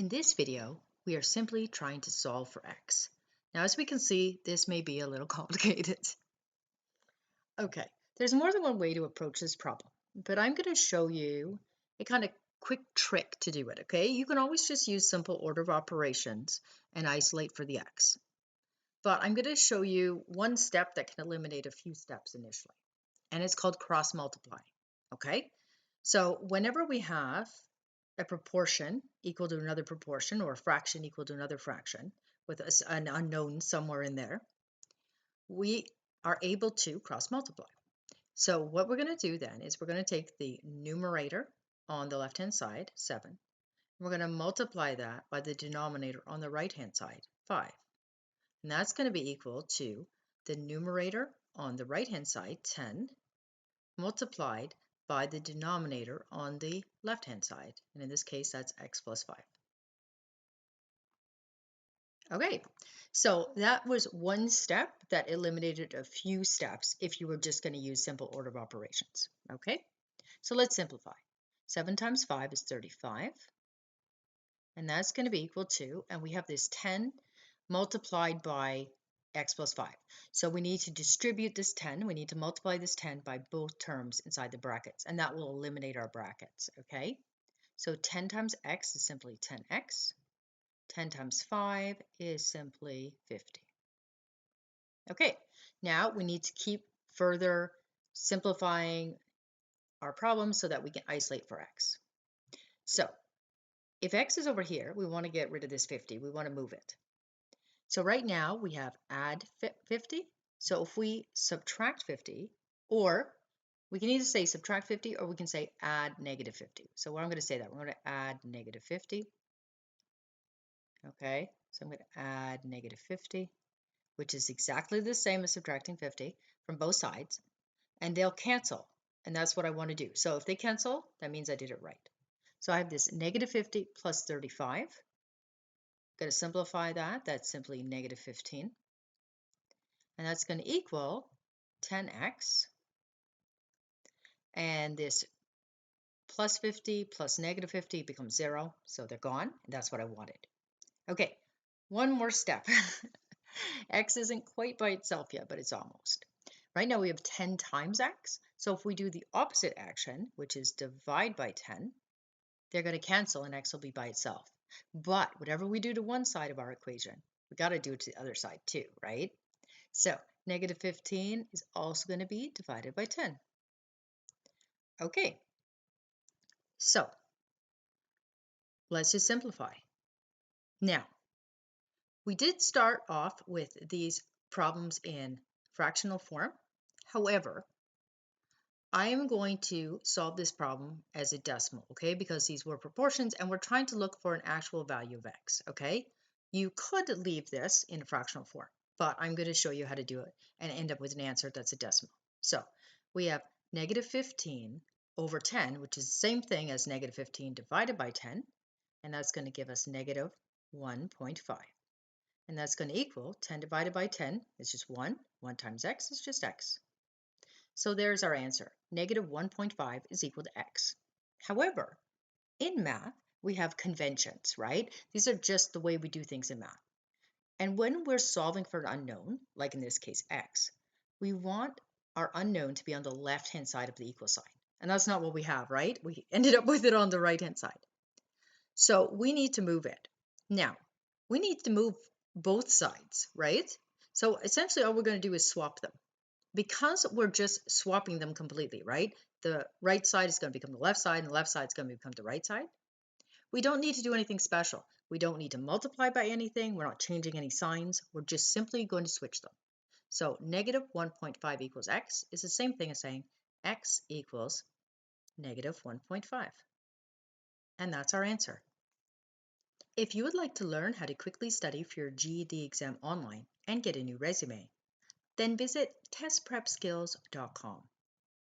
In this video, we are simply trying to solve for x. Now, as we can see, this may be a little complicated. Okay, there's more than one way to approach this problem, but I'm going to show you a kind of quick trick to do it, okay? You can always just use simple order of operations and isolate for the x. But I'm going to show you one step that can eliminate a few steps initially, and it's called cross multiply, okay? So whenever we have a proportion equal to another proportion or a fraction equal to another fraction with an unknown somewhere in there, we are able to cross multiply. So what we're going to do then is we're going to take the numerator on the left hand side, 7, and we're going to multiply that by the denominator on the right hand side, 5. And that's going to be equal to the numerator on the right hand side, 10, multiplied by the denominator on the left-hand side. And in this case, that's x plus 5. Okay, so that was one step that eliminated a few steps if you were just going to use simple order of operations. Okay, so let's simplify. 7 times 5 is 35. And that's going to be equal to, and we have this 10 multiplied by x plus 5. So we need to distribute this 10. We need to multiply this 10 by both terms inside the brackets, and that will eliminate our brackets, okay? So 10 times x is simply 10x. 10 times 5 is simply 50. Okay, now we need to keep further simplifying our problem so that we can isolate for x. So if x is over here, we want to get rid of this 50. We want to move it. So right now we have add 50. So if we subtract 50, or we can either say subtract 50 or we can say add negative 50. So what I'm going to say that we're going to add negative 50. Okay, so I'm going to add negative 50, which is exactly the same as subtracting 50 from both sides, and they'll cancel, and that's what I want to do. So if they cancel, that means I did it right. So I have this negative 50 plus 35. Going to simplify that. That's simply negative 15. And that's going to equal 10x. And this plus 50 plus negative 50 becomes 0. So they're gone. And that's what I wanted. Okay, one more step. X isn't quite by itself yet, but it's almost. Right now we have 10 times x. So if we do the opposite action, which is divide by 10, they're going to cancel and x will be by itself. But whatever we do to one side of our equation, we got to do it to the other side too, right? So negative 15 is also going to be divided by 10. Okay, so let's just simplify. Now, we did start off with these problems in fractional form. However, I am going to solve this problem as a decimal, okay? Because these were proportions and we're trying to look for an actual value of x, okay? You could leave this in fractional form, but I'm going to show you how to do it and end up with an answer that's a decimal. So we have negative 15 over 10, which is the same thing as negative 15 divided by 10, and that's going to give us negative 1.5. And that's going to equal 10 divided by 10 is just 1. 1 times x is just x. So there's our answer. Negative 1.5 is equal to x. However, in math, we have conventions, right? These are just the way we do things in math. And when we're solving for an unknown, like in this case x, we want our unknown to be on the left-hand side of the equal sign. And that's not what we have, right? We ended up with it on the right-hand side. So we need to move it. Now, we need to move both sides, right? So essentially all we're going to do is swap them. Because we're just swapping them completely, right? The right side is going to become the left side, and the left side is going to become the right side. We don't need to do anything special. We don't need to multiply by anything. We're not changing any signs. We're just simply going to switch them. So negative 1.5 equals x is the same thing as saying x equals negative 1.5. And that's our answer. If you would like to learn how to quickly study for your GED exam online and get a new resume, then visit testprepskills.com.